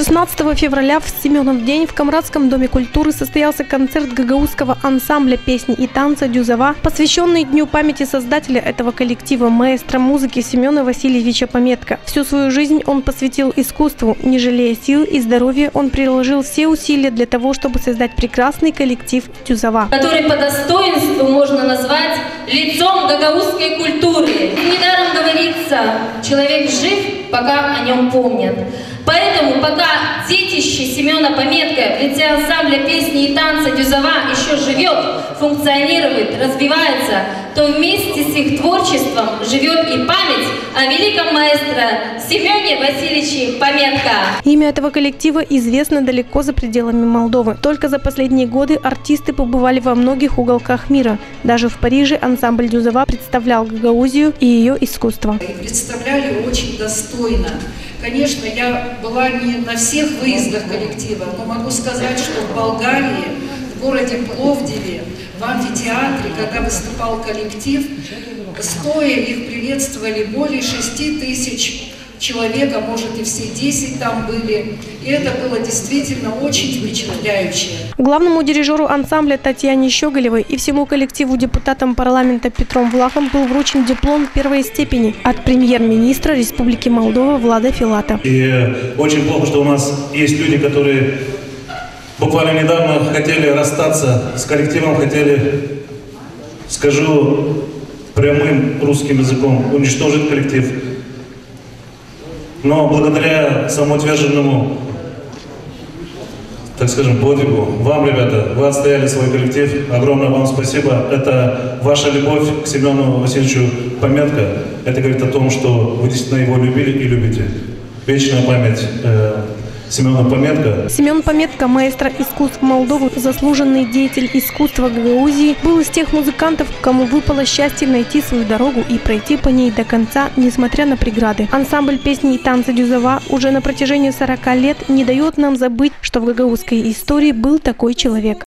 16 февраля в Семенов день в Камрадском доме культуры состоялся концерт гагаузского ансамбля песни и танца «Дюзова», посвященный Дню памяти создателя этого коллектива, маэстро музыки Семена Васильевича Пометко. Всю свою жизнь он посвятил искусству. Не жалея сил и здоровья, он приложил все усилия для того, чтобы создать прекрасный коллектив «Дюзова», который по достоинству можно назвать лицом гагаузской культуры. Недаром говорится, человек жив, пока о нем помнят. Поэтому, пока детище Семена Пометко в лице ансамбля песни и танца «Дюзова» еще живет, функционирует, развивается, то вместе с их творчеством живет и память о великом маэстро Семене Васильевиче Пометко. Имя этого коллектива известно далеко за пределами Молдовы. Только за последние годы артисты побывали во многих уголках мира. Даже в Париже ансамбль «Дюзова» представлял Гагаузию и ее искусство. Представляли очень достойно. Конечно, я была не на всех выездах коллектива, но могу сказать, что в Болгарии, в городе Пловдиве, в амфитеатре, когда выступал коллектив, стоя их приветствовали более 6000 человек, а может и все 10 там были. И это было действительно очень впечатляюще. Главному дирижеру ансамбля Татьяне Щеголевой и всему коллективу депутатам парламента Петром Влахом был вручен диплом первой степени от премьер-министра Республики Молдова Влада Филата. И очень плохо, что у нас есть люди, которые буквально недавно хотели расстаться с коллективом, хотели, скажу прямым русским языком, уничтожить коллектив. Но благодаря самоотверженному, так скажем, подвигу, вам, ребята, вы отстояли свой коллектив. Огромное вам спасибо. Это ваша любовь к Семену Васильевичу Пометко. Это говорит о том, что вы действительно его любили и любите. Вечная память Семену Пометко. Семен Пометко, маэстро искусств Молдовы, заслуженный деятель искусства Гагаузии, был из тех музыкантов, кому выпало счастье найти свою дорогу и пройти по ней до конца, несмотря на преграды. Ансамбль песни и танца «Дюзова» уже на протяжении 40 лет не дает нам забыть, что в гагаузской истории был такой человек.